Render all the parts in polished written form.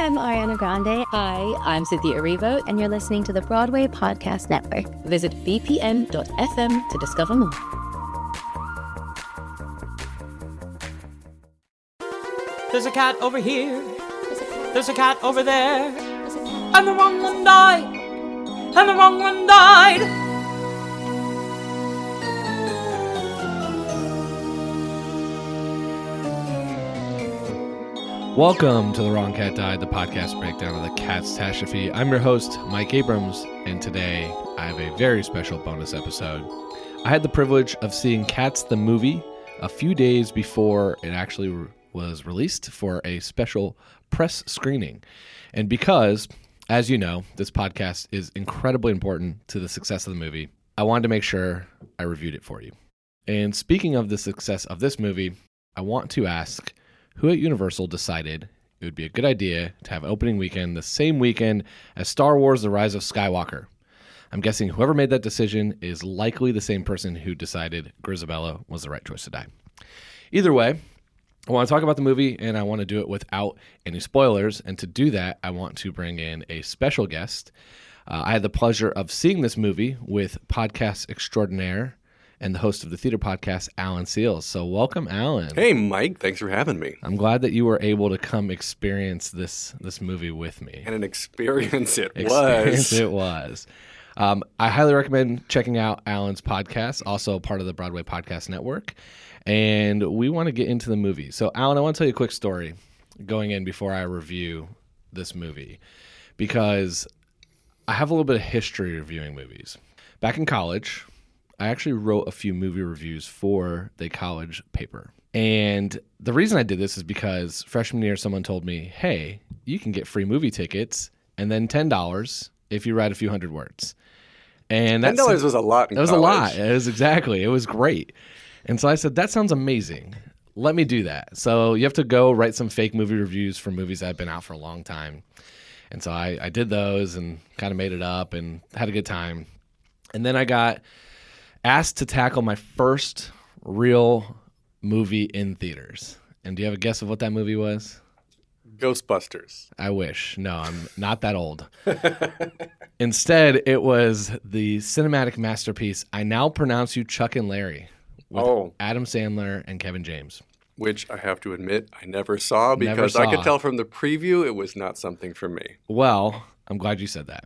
I'm Ariana Grande. Hi, I'm Cynthia Erivo. And you're listening to the Broadway Podcast Network. Visit bpn.fm to discover more. There's a cat over here. There's a cat over there. And the wrong one died. And the wrong one died. Welcome to The Wrong Cat Died, the podcast breakdown of the catastrophe. I'm your host, Mike Abrams, and today I have a very special bonus episode. I had the privilege of seeing Cats the movie a few days before it actually was released for a special press screening. And because, as you know, this podcast is incredibly important to the success of the movie, I wanted to make sure I reviewed it for you. And speaking of the success of this movie, I want to ask, who at Universal decided it would be a good idea to have opening weekend the same weekend as Star Wars: The Rise of Skywalker? I'm guessing whoever made that decision is likely the same person who decided Grisabella was the right choice to die. Either way, I want to talk about the movie, and I want to do it without any spoilers. And to do that, I want to bring in a special guest. I had the pleasure of seeing this movie with podcast extraordinaire and the host of the theater podcast, Alan Seals. So welcome, Alan. Hey, Mike. Thanks for having me. I'm glad that you were able to come experience this movie with me. And an experience it was. I highly recommend checking out Alan's podcast, also part of the Broadway Podcast Network. And we want to get into the movie. So, Alan, I want to tell you a quick story going in before I review this movie, because I have a little bit of history reviewing movies. Back in college, I actually wrote a few movie reviews for the college paper. And the reason I did this is because freshman year, someone told me, hey, you can get free movie tickets and then $10 if you write a few hundred words. And $10 was a lot in college. It was a lot. It was great. And so I said, that sounds amazing. Let me do that. So you have to go write some fake movie reviews for movies that have been out for a long time. And so I did those and kind of made it up and had a good time. And then I got asked to tackle my first real movie in theaters. And do you have a guess of what that movie was? Ghostbusters. I wish. No, I'm not that old. Instead, it was the cinematic masterpiece, I Now Pronounce You Chuck and Larry, with Adam Sandler and Kevin James. Which I have to admit I never saw because I could tell from the preview it was not something for me. Well, I'm glad you said that.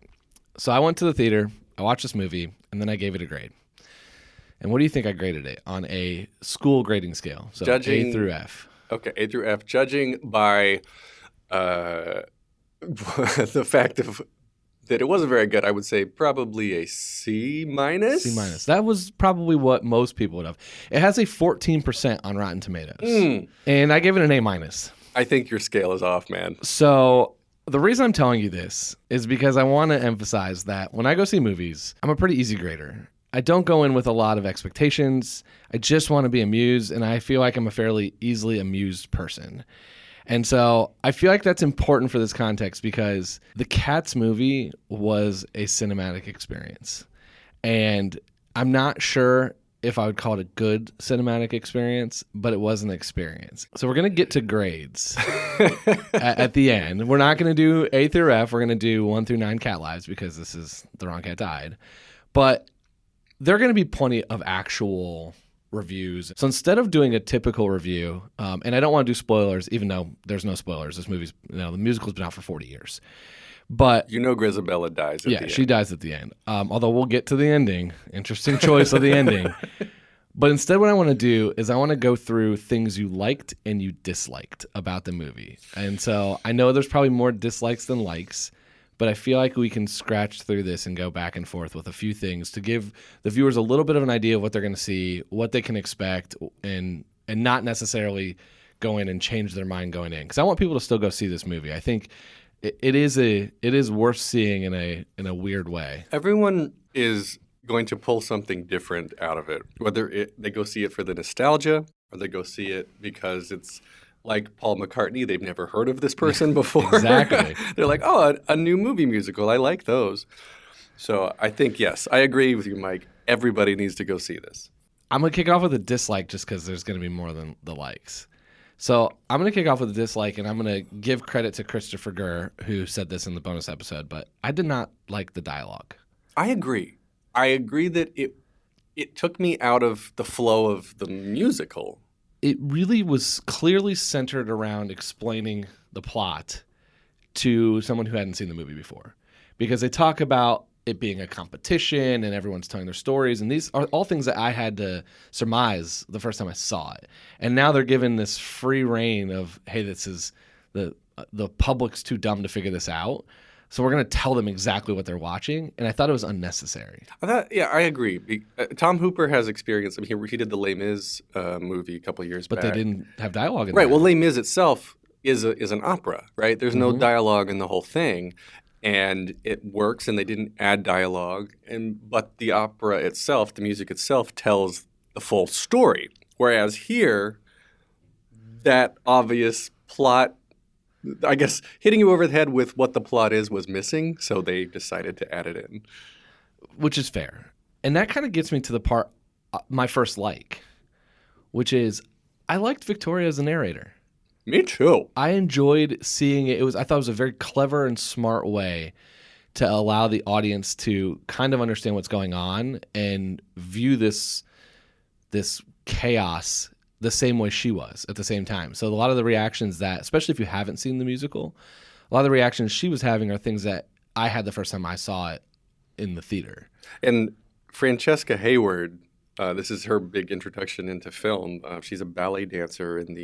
So I went to the theater, I watched this movie, and then I gave it a grade. And what do you think I graded it on a school grading scale? So A through F. Okay, A through F. Judging by the fact that it wasn't very good, I would say probably a C minus. C minus. That was probably what most people would have. It has a 14% on Rotten Tomatoes. And I gave it an A minus. I think your scale is off, man. So the reason I'm telling you this is because I want to emphasize that when I go see movies, I'm a pretty easy grader. I don't go in with a lot of expectations. I just want to be amused, and I feel like I'm a fairly easily amused person. And so I feel like that's important for this context because the Cats movie was a cinematic experience. And I'm not sure if I would call it a good cinematic experience, but it was an experience. So we're going to get to grades at the end. We're not going to do A through F. We're going to do 1 through 9 cat lives because this is The Wrong Cat Died. But there are going to be plenty of actual reviews. So instead of doing a typical review, and I don't want to do spoilers, even though there's no spoilers. This movie's, the musical's been out for 40 years. But Grisabella dies at the end. Yeah, she dies at the end. Although we'll get to the ending. Interesting choice of the ending. But instead what I want to do is I want to go through things you liked and you disliked about the movie. And so I know there's probably more dislikes than likes, but I feel like we can scratch through this and go back and forth with a few things to give the viewers a little bit of an idea of what they're going to see, what they can expect, and not necessarily go in and change their mind going in. Because I want people to still go see this movie. I think it is worth seeing in a weird way. Everyone is going to pull something different out of it, whether they go see it for the nostalgia or they go see it because it's like Paul McCartney. They've never heard of this person before. Exactly. They're like, oh, a new movie musical. I like those. So I think, yes, I agree with you, Mike. Everybody needs to go see this. I'm going to kick off with a dislike just because there's going to be more than the likes. So I'm going to kick off with a dislike, and I'm going to give credit to Christopher Gurr, who said this in the bonus episode, but I did not like the dialogue. I agree. I agree that it took me out of the flow of the musical. It really was clearly centered around explaining the plot to someone who hadn't seen the movie before. Because they talk about it being a competition and everyone's telling their stories. And these are all things that I had to surmise the first time I saw it. And now they're given this free reign of, hey, this is the public's too dumb to figure this out. So we're going to tell them exactly what they're watching. And I thought it was unnecessary. I agree. Tom Hooper has experience. I mean, he did the Les Mis movie a couple of years back. But they didn't have dialogue in Right. that. Well, Les Mis itself is an opera, right? There's no dialogue in the whole thing. And it works, and they didn't add dialogue. But the opera itself, the music itself, tells the full story. Whereas here, that obvious plot, I guess, hitting you over the head with what the plot is was missing, so they decided to add it in. Which is fair. And that kind of gets me to the part, my first like, which is I liked Victoria as a narrator. Me too. I enjoyed seeing it. I thought it was a very clever and smart way to allow the audience to kind of understand what's going on and view this chaos the same way she was at the same time. So a lot of the reactions that, especially if you haven't seen the musical, a lot of the reactions she was having are things that I had the first time I saw it in the theater. And Francesca Hayward, this is her big introduction into film. She's a ballet dancer in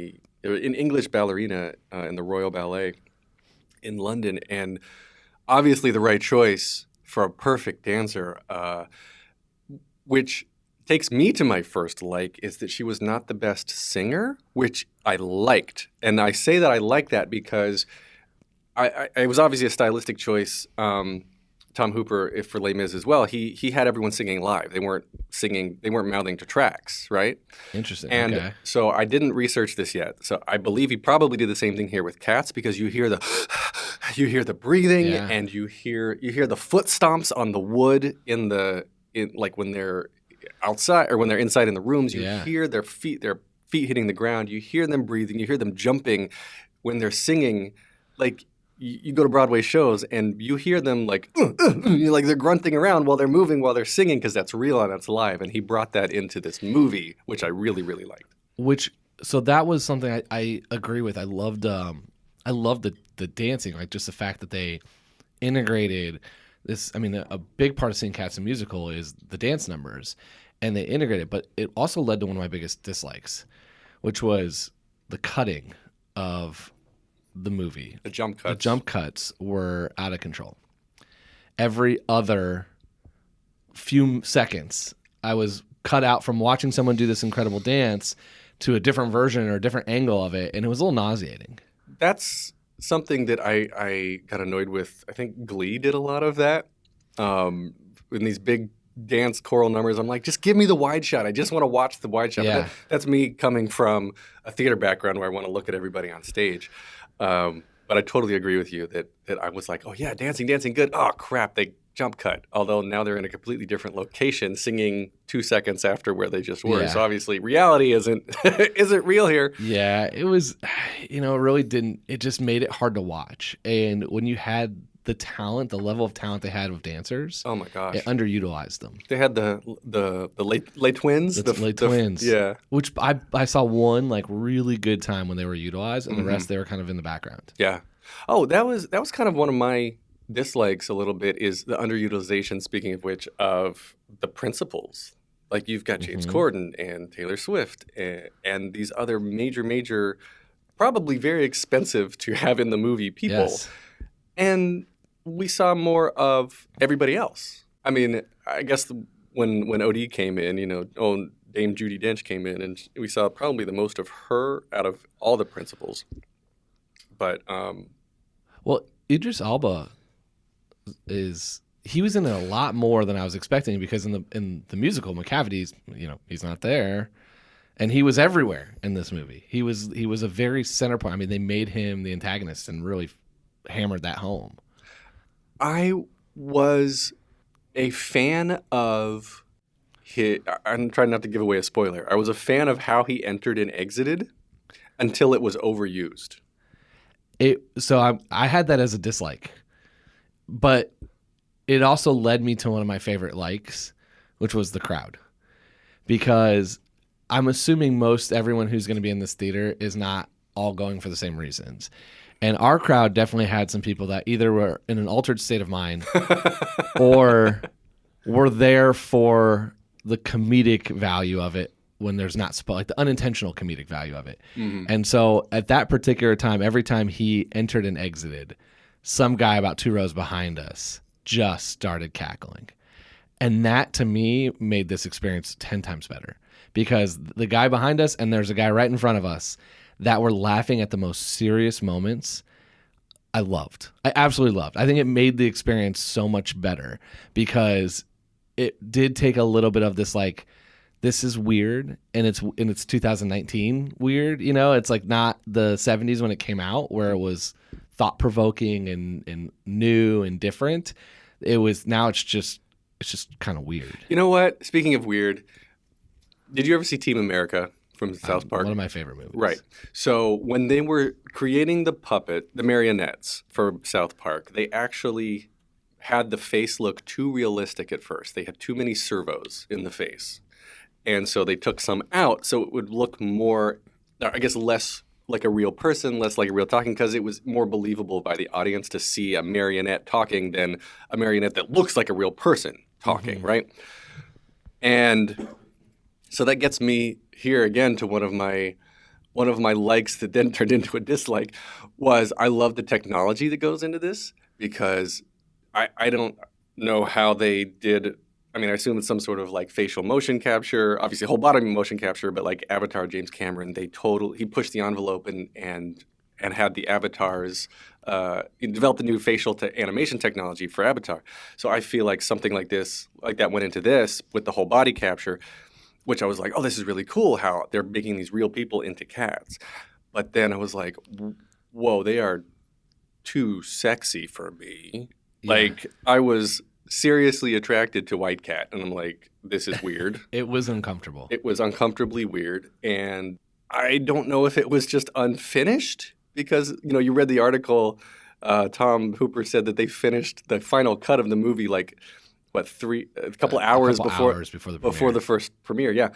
English ballerina in the Royal Ballet in London, and obviously the right choice for a perfect dancer, which takes me to my first like, is that she was not the best singer, which I liked. And I say that I like that because it was obviously a stylistic choice. Tom Hooper, for Les Mis as well, he had everyone singing live. They weren't mouthing to tracks, right? Interesting. And okay. so I didn't research this yet. So I believe he probably did the same thing here with Cats, because you hear the breathing, and you hear the foot stomps on the wood like when they're outside or when they're inside in the rooms. You hear their feet hitting the ground. You hear them breathing. You hear them jumping when they're singing. Like, you go to Broadway shows and you hear them like they're grunting around while they're moving, while they're singing, because that's real and that's live. And he brought that into this movie, which I really, really liked. So that was something I agree with. I loved the dancing, like just the fact that they integrated this. I mean, a big part of seeing Cats the musical is the dance numbers, and they integrated. But it also led to one of my biggest dislikes, which was the cutting of the movie. The jump cuts. The jump cuts were out of control. Every other few seconds, I was cut out from watching someone do this incredible dance to a different version or a different angle of it, and it was a little nauseating. That's something that I got annoyed with. I think Glee did a lot of that. In these big dance choral numbers, I'm like, just give me the wide shot. I just want to watch the wide shot. Yeah. That's me coming from a theater background where I want to look at everybody on stage. But I totally agree with you that I was like, oh yeah, dancing, good. Oh crap, they jump cut. Although now they're in a completely different location, singing 2 seconds after where they just were. Yeah. So obviously reality isn't real here. Yeah, it was, it really didn't, it just made it hard to watch. And when you had the talent, the level of talent they had with dancers, oh my gosh, it underutilized them. They had the late twins. The late twins. Yeah. Which I saw one like really good time when they were utilized, and the rest they were kind of in the background. Yeah. Oh, that was kind of one of my dislikes a little bit, is the underutilization, speaking of which, of the principals. Like, you've got James Corden and Taylor Swift and these other major, probably very expensive to have in the movie people. Yes. And we saw more of everybody else. I mean, I guess when OD came in, Dame Judi Dench came in, and we saw probably the most of her out of all the principals. But well, Idris Elba he was in it a lot more than I was expecting, because in the musical McCavity's, he's not there, and he was everywhere in this movie. He was a very center point. I mean, they made him the antagonist and really hammered that home. I was a fan of I'm trying not to give away a spoiler. I was a fan of how he entered and exited. until it was overused. I had that as a dislike, but it also led me to one of my favorite likes, which was the crowd, because I'm assuming most everyone who's going to be in this theater is not all going for the same reasons. And our crowd definitely had some people that either were in an altered state of mind or were there for the comedic value of it when there's not like the unintentional comedic value of it. Mm-hmm. And so at that particular time, every time he entered and exited, some guy about 2 rows behind us just started cackling. And that to me made this experience 10 times better, because the guy behind us and there's a guy right in front of us that were laughing at the most serious moments. I absolutely loved. I think it made the experience so much better, because it did take a little bit of this, like, this is weird, and it's 2019 weird. You know, it's like not the 70s when it came out, where it was thought provoking and new and different. It's just kind of weird. You know what? Speaking of weird, did you ever see Team America from South Park? One of my favorite movies. Right. So when they were creating the marionettes for South Park, they actually had the face look too realistic at first. They had too many servos in the face. And so they took some out so it would look more, I guess, less like a real person, less like a real talking, because it was more believable by the audience to see a marionette talking than a marionette that looks like a real person talking, mm-hmm. right? And so that gets me here again to one of my likes that then turned into a dislike was I love the technology that goes into this, because I don't know how they did. I mean, I assume it's some sort of like facial motion capture, obviously whole body motion capture, but like Avatar, James Cameron, he pushed the envelope and had the avatars, developed a new facial to animation technology for Avatar. So I feel like something like that went into this with the whole body capture, which I was like, oh, this is really cool how they're making these real people into cats. But then I was like, whoa, they are too sexy for me. Yeah. Like, I was seriously attracted to White Cat, and I'm like, this is weird. It was uncomfortable. It was uncomfortably weird, and I don't know if it was just unfinished, because, you know, you read the article, Tom Hooper said that they finished the final cut of the movie like, what, a couple hours before the first premiere, yeah.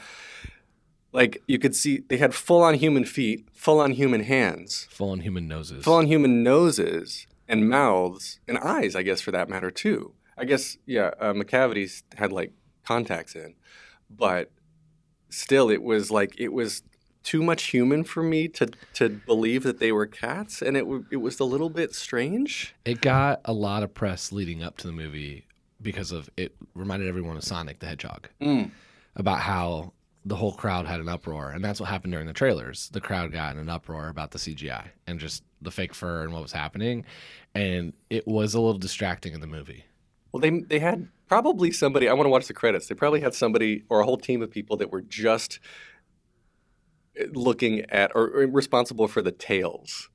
Like, you could see they had full-on human feet, full-on human hands. Full-on human noses and mouths and eyes, I guess, for that matter, too. I guess, yeah, McCavity's had, like, contacts in. But still, it was too much human for me to believe that they were cats, and it was a little bit strange. It got a lot of press leading up to the movie because of it reminded everyone of Sonic the Hedgehog, about how the whole crowd had an uproar. And that's what happened during the trailers. The crowd got in an uproar about the CGI and just the fake fur and what was happening. And it was a little distracting in the movie. Well, they had probably somebody, I want to watch the credits. They probably had somebody or a whole team of people that were just looking at or responsible for the tails.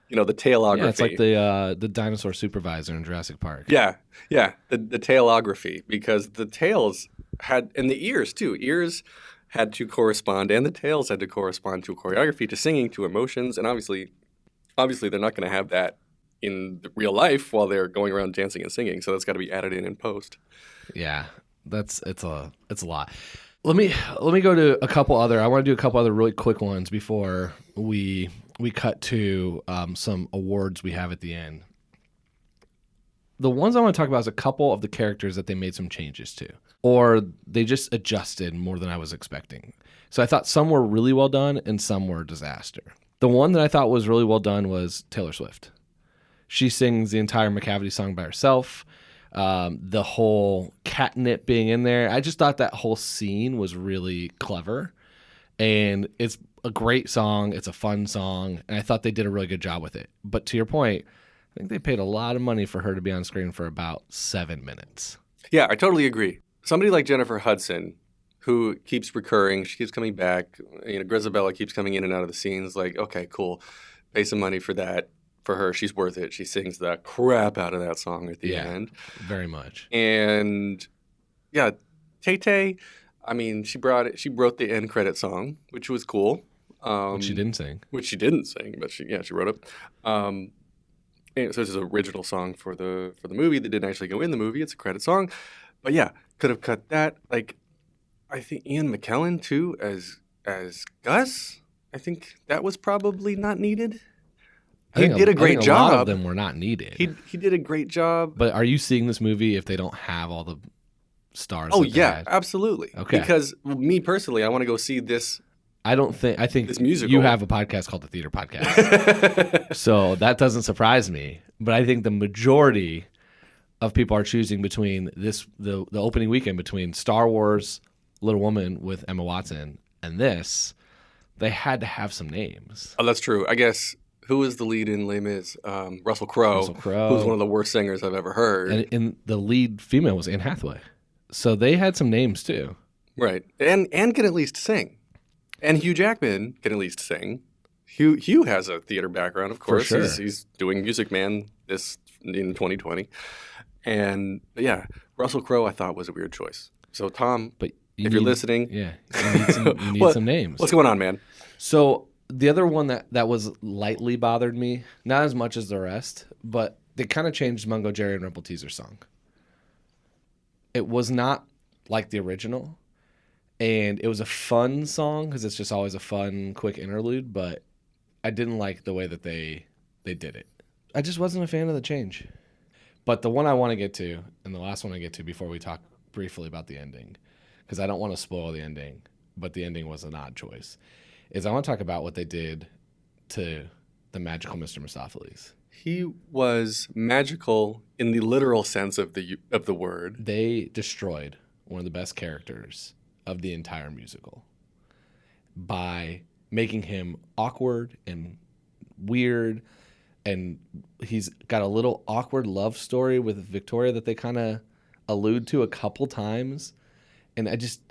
You know, the tailography. Yeah, it's like the dinosaur supervisor in Jurassic Park. Yeah, the tailography, because the tails had, and the ears too. Ears had to correspond, and the tails had to correspond to choreography, to singing, to emotions, and obviously they're not going to have that in real life while they're going around dancing and singing. So that's got to be added in post. Yeah, it's a lot. Let me go to a couple other. I want to do a couple other really quick ones before we cut to some awards we have at the end. The ones I want to talk about is a couple of the characters that they made some changes to, or they just adjusted more than I was expecting. So I thought some were really well done and some were a disaster. The one that I thought was really well done was Taylor Swift. She sings the entire McCavity song by herself. The whole catnip being in there, I just thought that whole scene was really clever, and it's a great song. It's a fun song, and I thought they did a really good job with it. But to your point, I think they paid a lot of money for her to be on screen for about 7 minutes. Yeah, I totally agree. Somebody like Jennifer Hudson, who keeps recurring, she keeps coming back. You know, Grisabella keeps coming in and out of the scenes. Like, okay, cool, pay some money for that. For her, she's worth it. She sings the crap out of that song at the end. Very much. And yeah, Tay-Tay, I mean, she wrote the end credit song, which was cool. Which she didn't sing. Which she didn't sing, but she wrote it. And so it's an original song for the movie that didn't actually go in the movie. It's a credit song. But yeah, could have cut that. Like, I think Ian McKellen too as Gus. I think that was probably not needed. He did a great job. A lot of them were not needed. He did a great job. But are you seeing this movie if they don't have all the stars? Oh yeah, absolutely. Okay. Because me personally, I want to go see this. I think this musical. You have a podcast called the Theater Podcast, so that doesn't surprise me. But I think the majority of people are choosing between the opening weekend between Star Wars, Little Woman with Emma Watson, and this. They had to have some names. Oh, that's true. I guess. Who was the lead in Les Mis? Russell Crowe. Who's one of the worst singers I've ever heard. And the lead female was Anne Hathaway. So they had some names too. Right. And can at least sing. And Hugh Jackman can at least sing. Hugh has a theater background, of course. For sure. He's doing Music Man in 2020. And yeah, Russell Crowe I thought was a weird choice. So Tom, if you're listening. Yeah. You need some names. What's going on, man? So the other one that was lightly bothered me, not as much as the rest, but they kind of changed Mungo Jerry and Rebel Teaser song. It was not like the original, and it was a fun song because it's just always a fun, quick interlude, but I didn't like the way that they did it. I just wasn't a fan of the change. But the one I want to get to, and the last one I get to before we talk briefly about the ending, because I don't want to spoil the ending, but the ending was an odd choice, is I want to talk about what they did to the magical Mr. Mistopheles. He was magical in the literal sense of the word. They destroyed one of the best characters of the entire musical by making him awkward and weird, and he's got a little awkward love story with Victoria that they kind of allude to a couple times, and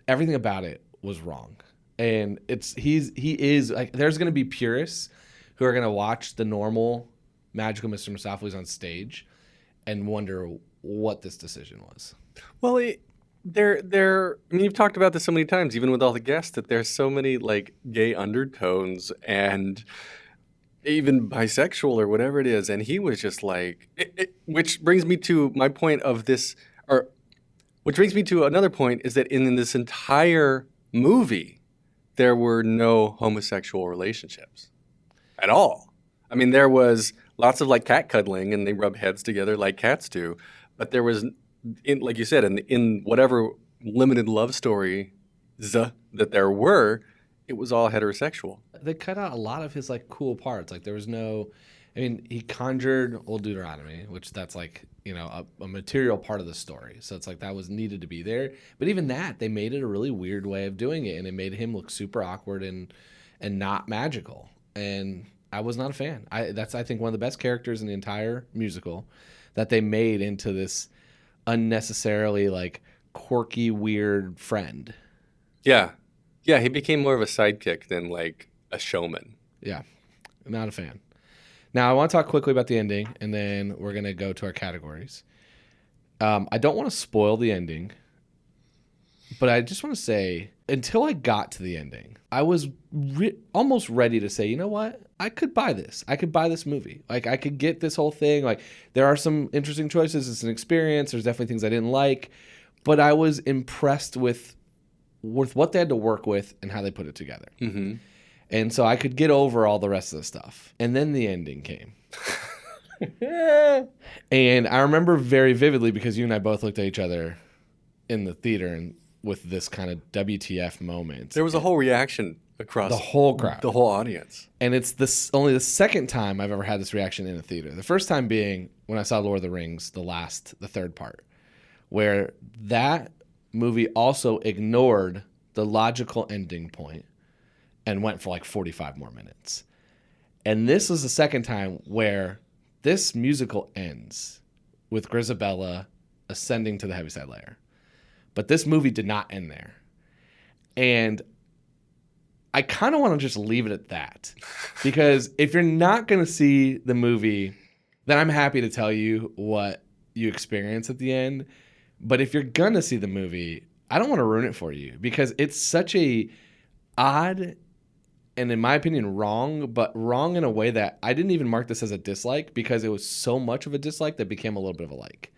everything about it was wrong. And he is like, there's going to be purists who are going to watch the normal magical Mr. Mistopheles on stage and wonder what this decision was. Well, I mean, you've talked about this so many times, even with all the guests, that there's so many like gay undertones and even bisexual or whatever it is. And he was just like, which brings me to my point of this, or which brings me to another point, is that in this entire movie, there were no homosexual relationships at all. I mean, there was lots of like cat cuddling and they rub heads together like cats do. But there was, like you said, in whatever limited love story that there were, it was all heterosexual. They cut out a lot of his like cool parts. Like there was no, I mean, he conjured Old Deuteronomy, which that's like, you know, a material part of the story. So it's like that was needed to be there. But even that, they made it a really weird way of doing it, and it made him look super awkward and not magical. And I was not a fan. That's I think one of the best characters in the entire musical that they made into this unnecessarily like quirky, weird friend. Yeah. Yeah, he became more of a sidekick than like a showman. Yeah. I'm not a fan. Now, I want to talk quickly about the ending, and then we're going to go to our categories. I don't want to spoil the ending, but I just want to say, until I got to the ending, I was almost ready to say, you know what? I could buy this. I could buy this movie. Like, I could get this whole thing. Like, there are some interesting choices. It's an experience. There's definitely things I didn't like, but I was impressed with what they had to work with and how they put it together. Mm-hmm. And so I could get over all the rest of the stuff. And then the ending came. And I remember very vividly because you and I both looked at each other in the theater and with this kind of WTF moment. There was a whole reaction across the whole crowd. The whole audience. And it's only the second time I've ever had this reaction in a theater. The first time being when I saw Lord of the Rings, the third part, where that movie also ignored the logical ending point and went for like 45 more minutes. And this was the second time where this musical ends with Grisabella ascending to the Heaviside Layer. But this movie did not end there. And I kind of want to just leave it at that. Because if you're not going to see the movie, then I'm happy to tell you what you experience at the end. But if you're going to see the movie, I don't want to ruin it for you because it's such a odd and in my opinion, wrong, but wrong in a way that I didn't even mark this as a dislike because it was so much of a dislike that became a little bit of a like.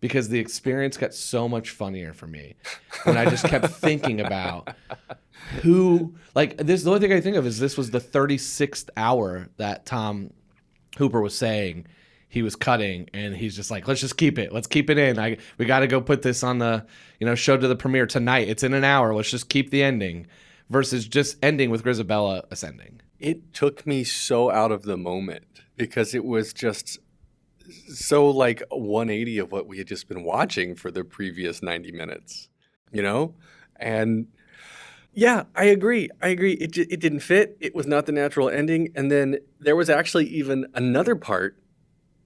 Because the experience got so much funnier for me when I just kept thinking about who, like, this, the only thing I think of is this was the 36th hour that Tom Hooper was saying he was cutting, and he's just like, let's just keep it. Let's keep it in. We got to go put this on the, show to the premiere tonight. It's in an hour. Let's just keep the ending versus just ending with Grisabella ascending. It took me so out of the moment because it was just so like 180 of what we had just been watching for the previous 90 minutes, And yeah, I agree. It didn't fit. It was not the natural ending. And then there was actually even another part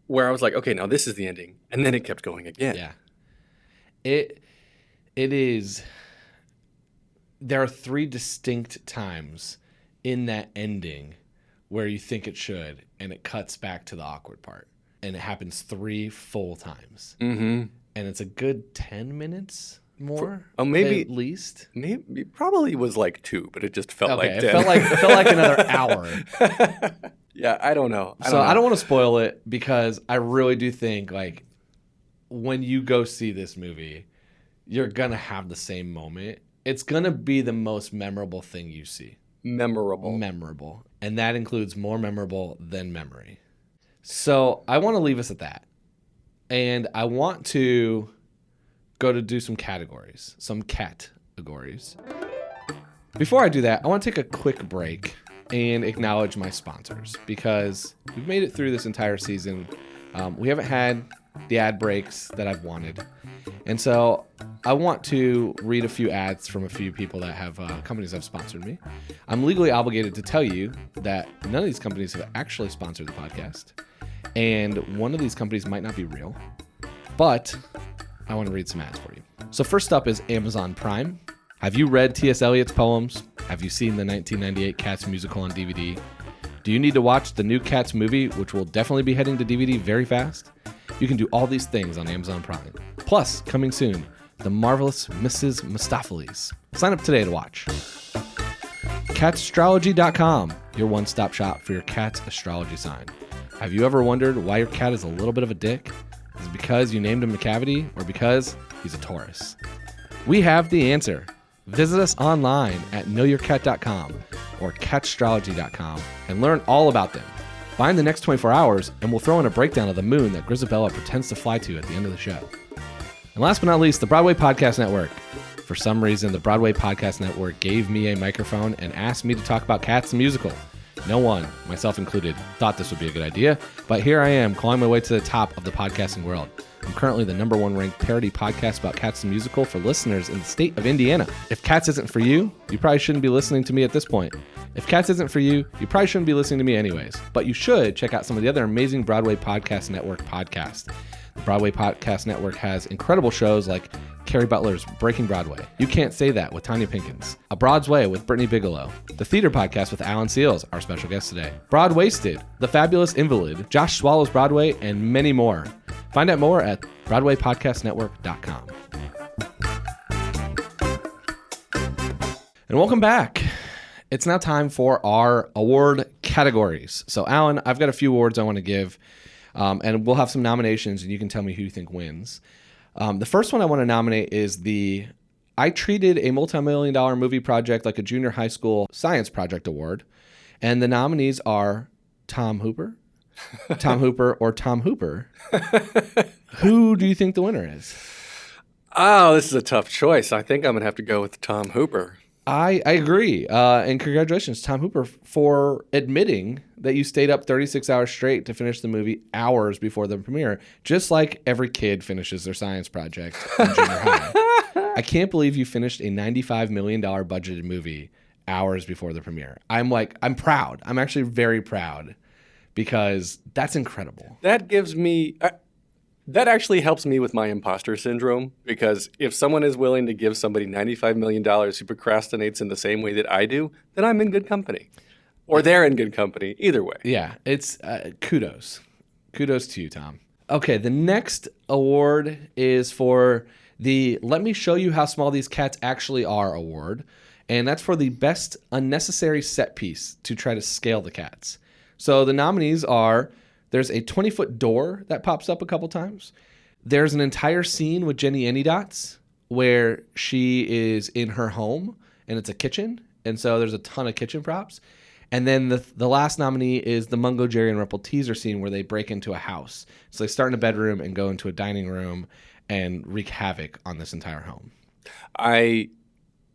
where I was like, okay, now this is the ending. And then it kept going again. Yeah. It is. There are 3 distinct times in that ending where you think it should, and it cuts back to the awkward part. And it happens 3 full times. Mm-hmm. And it's a good 10 minutes more, maybe at least. Maybe it probably was like 2, but it just felt like 10. It felt like another hour. Yeah, I don't know. I don't want to spoil it because I really do think like when you go see this movie, you're going to have the same moment. It's going to be the most memorable thing you see. Memorable. And that includes more memorable than memory. So I want to leave us at that. And I want to go to do some categories, some categories. Before I do that, I want to take a quick break and acknowledge my sponsors because we've made it through this entire season. We haven't had the ad breaks that I've wanted. And so I want to read a few ads from a few people that have companies that have sponsored me. I'm legally obligated to tell you that none of these companies have actually sponsored the podcast. And one of these companies might not be real, but I want to read some ads for you. So first up is Amazon Prime. Have you read T.S. Eliot's poems? Have you seen the 1998 Cats musical on DVD? Do you need to watch the new Cats movie, which will definitely be heading to DVD very fast? You can do all these things on Amazon Prime. Plus, coming soon, The Marvelous Mrs. Mistopheles. Sign up today to watch. Catsastrology.com, your one-stop shop for your cat's astrology sign. Have you ever wondered why your cat is a little bit of a dick? Is it because you named him McCavity or because he's a Taurus? We have the answer. Visit us online at knowyourcat.com or catsastrology.com and learn all about them. Find the next 24 hours and we'll throw in a breakdown of the moon that Grisabella pretends to fly to at the end of the show. And last but not least, the Broadway Podcast Network. For some reason, the Broadway Podcast Network gave me a microphone and asked me to talk about Cats the musical. No one, myself included, thought this would be a good idea, but here I am, clawing my way to the top of the podcasting world. I'm currently the #1 ranked parody podcast about Cats the musical for listeners in the state of Indiana. If Cats isn't for you, you probably shouldn't be listening to me at this point. If Cats isn't for you, you probably shouldn't be listening to me anyways, but you should check out some of the other amazing Broadway Podcast Network podcasts. The Broadway Podcast Network has incredible shows like Carrie Butler's Breaking Broadway, You Can't Say That with Tanya Pinkins, A Broad's Way with Brittany Bigelow, The Theater Podcast with Alan Seals, our special guest today, Broadwasted, The Fabulous Invalid, Josh Swallows Broadway, and many more. Find out more at BroadwayPodcastNetwork.com. And welcome back. It's now time for our award categories. So, Alan, I've got a few awards I want to give, and we'll have some nominations, and you can tell me who you think wins. The first one I want to nominate is I treated a multi-million-dollar movie project like a junior high school science project award, and the nominees are Tom Hooper, or Tom Hooper. Who do you think the winner is? Oh, this is a tough choice. I think I'm going to have to go with Tom Hooper. I agree. And congratulations, Tom Hooper, for admitting that you stayed up 36 hours straight to finish the movie hours before the premiere, just like every kid finishes their science project in junior high. I can't believe you finished a $95 million budgeted movie hours before the premiere. I'm proud. I'm actually very proud because that's incredible. That gives me... That actually helps me with my imposter syndrome because if someone is willing to give somebody $95 million who procrastinates in the same way that I do, then I'm in good company. Or they're in good company. Either way. Yeah, it's kudos. Kudos to you, Tom. Okay, the next award is for the Let Me Show You How Small These Cats Actually Are award. and that's for the best unnecessary set piece to try to scale the cats. So the nominees are, there's a 20-foot door that pops up a couple times. There's an entire scene with Jenny Anydots where she is in her home, and it's a kitchen, and so there's a ton of kitchen props. And then the last nominee is the Mungo, Jerry, and Rumple teaser scene where they break into a house. So they start in a bedroom and go into a dining room and wreak havoc on this entire home. I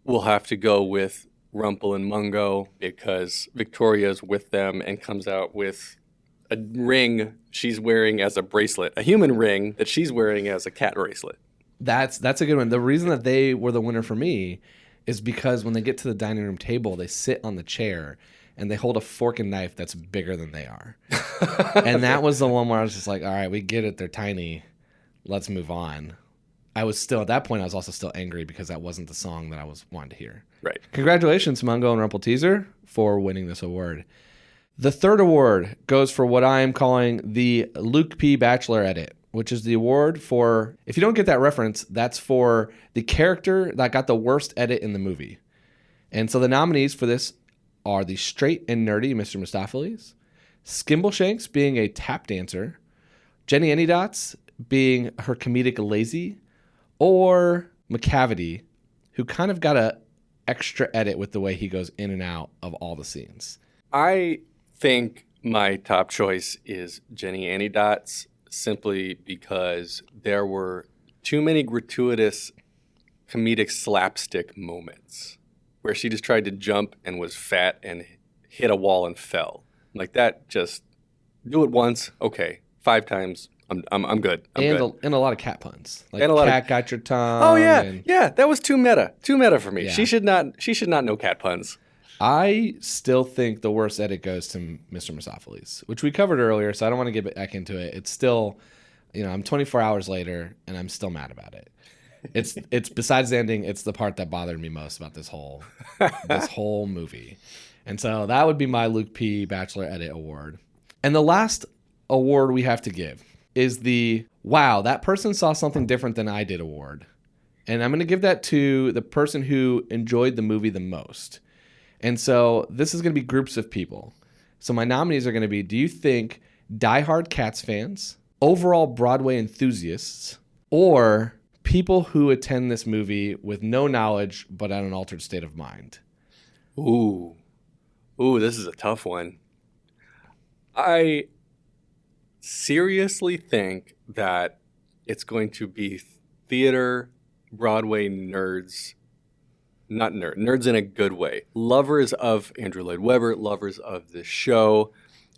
will have to go with Rumple and Mungo because Victoria's with them and comes out with a ring she's wearing as a bracelet, a human ring that she's wearing as a cat bracelet. That's a good one. The reason that they were the winner for me is because when they get to the dining room table, they sit on the chair and they hold a fork and knife that's bigger than they are. And that was the one where I was just like, all right, we get it. They're tiny. Let's move on. I was still, at that point, I was also still angry because that wasn't the song that I was wanting to hear. Right. Congratulations, Mungo and Rumple Teaser, for winning this award. The third award goes for what I am calling the Luke P. Bachelor edit, which is the award for, if you don't get that reference, that's for the character that got the worst edit in the movie. And so the nominees for this are the straight and nerdy Mr. Mistopheles, Skimbleshanks being a tap dancer, Jenny Anydots being her comedic lazy, or McCavity, who kind of got a extra edit with the way he goes in and out of all the scenes. I think my top choice is Jenny Anydots simply because there were too many gratuitous comedic slapstick moments where she just tried to jump and was fat and hit a wall and fell. Like that, just do it once, okay. 5 times, I'm good. I'm good. And a lot of cat puns. Like, and a lot cat got your tongue. Oh yeah, that was too meta for me. Yeah. She should not know cat puns. I still think the worst edit goes to Mr. Mistopheles, which we covered earlier, so I don't want to get back into it. It's still, I'm 24 hours later, and I'm still mad about it. It's besides the ending, it's the part that bothered me most about this whole movie. And so that would be my Luke P. Bachelor Edit Award. And the last award we have to give is the, wow, that person saw something different than I did award. And I'm going to give that to the person who enjoyed the movie the most. And so this is going to be groups of people. So my nominees are going to be, do you think diehard Cats fans, overall Broadway enthusiasts, or people who attend this movie with no knowledge but at an altered state of mind? Ooh, this is a tough one. I seriously think that it's going to be theater Broadway nerds. Not nerds in a good way. Lovers of Andrew Lloyd Webber, lovers of this show,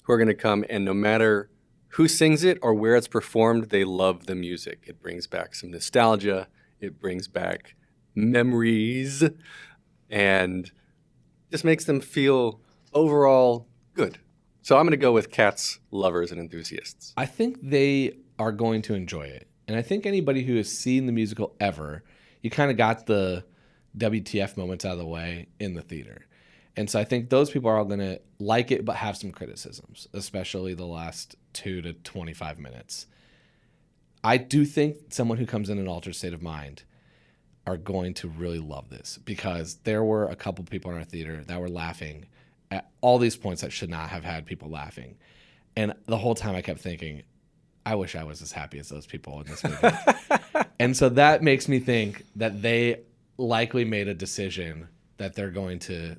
who are going to come, and no matter who sings it or where it's performed, they love the music. It brings back some nostalgia. It brings back memories, and just makes them feel overall good. So I'm going to go with Cats lovers and enthusiasts. I think they are going to enjoy it. And I think anybody who has seen the musical ever, you kind of got the WTF moments out of the way in the theater. And so I think those people are all going to like it, but have some criticisms, especially the last 2 to 25 minutes. I do think someone who comes in an altered state of mind are going to really love this, because there were a couple people in our theater that were laughing at all these points that should not have had people laughing. And the whole time I kept thinking, I wish I was as happy as those people in this movie. And so that makes me think that they likely made a decision that they're going to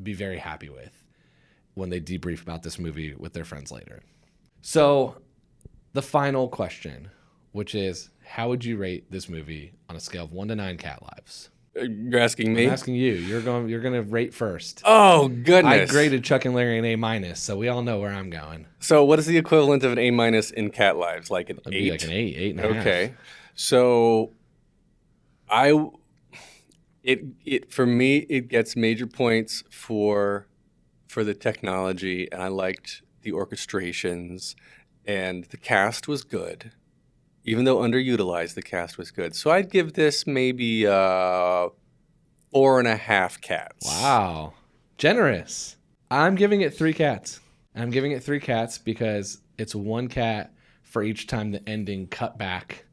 be very happy with when they debrief about this movie with their friends later. So the final question, which is, how would you rate this movie on a scale of 1 to 9 cat lives? You're asking me? I'm asking you. You're going to rate first. Oh, goodness. I graded Chuck and Larry an A-, so we all know where I'm going. So what is the equivalent of an A- in cat lives? Like an 8? Be like an 8, 8.5. Okay. So for me, it gets major points for the technology, and I liked the orchestrations, and the cast was good. Even though underutilized, the cast was good. So I'd give this maybe 4.5 cats. Wow. Generous. I'm giving it 3 cats. I'm giving it 3 cats because it's 1 cat for each time the ending cut back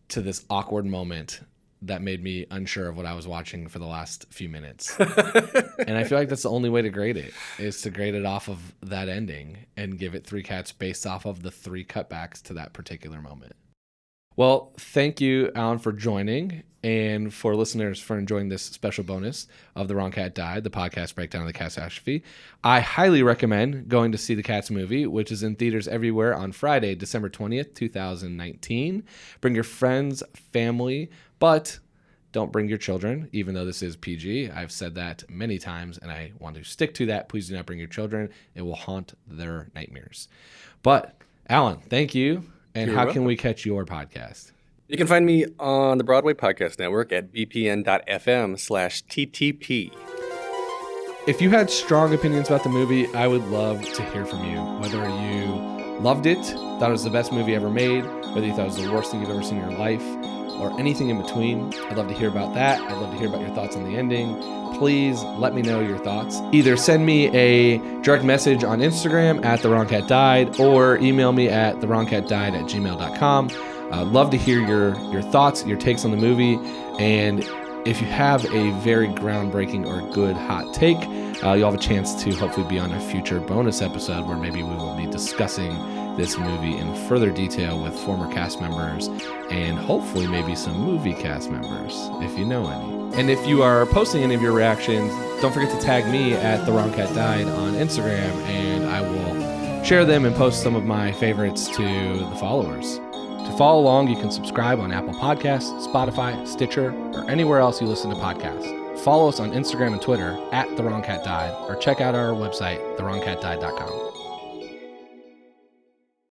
to this awkward moment that made me unsure of what I was watching for the last few minutes. And I feel like that's the only way to grade it, is to grade it off of that ending and give it 3 cats based off of the 3 cutbacks to that particular moment. Well, thank you, Alan, for joining, and for listeners for enjoying this special bonus of The Wrong Cat Died, the podcast breakdown of the catastrophe. I highly recommend going to see the Cats movie, which is in theaters everywhere on Friday, December 20th, 2019. Bring your friends, family, but don't bring your children, even though this is PG. I've said that many times, and I want to stick to that. Please do not bring your children. It will haunt their nightmares. But, Alan, thank you. And how can we catch your podcast? You can find me on the Broadway Podcast Network at bpn.fm/TTP. If you had strong opinions about the movie, I would love to hear from you. Whether you loved it, thought it was the best movie ever made, whether you thought it was the worst thing you've ever seen in your life, or anything in between, I'd love to hear about that. I'd love to hear about your thoughts on the ending. Please let me know your thoughts. Either send me a direct message on Instagram at The Wrong Cat Died, or email me at thewrongcatdied@gmail.com. Love to hear your thoughts, your takes on the movie, and if you have a very groundbreaking or good hot take, you'll have a chance to hopefully be on a future bonus episode where maybe we will be discussing this movie in further detail with former cast members and hopefully maybe some movie cast members, if you know any. And if you are posting any of your reactions, don't forget to tag me at The Wrong Cat Died on Instagram, and I will share them and post some of my favorites to the followers. To follow along, you can subscribe on Apple Podcasts, Spotify, Stitcher, or anywhere else you listen to podcasts. Follow us on Instagram and Twitter at The Wrong Cat Died, or check out our website, thewrongcatdied.com.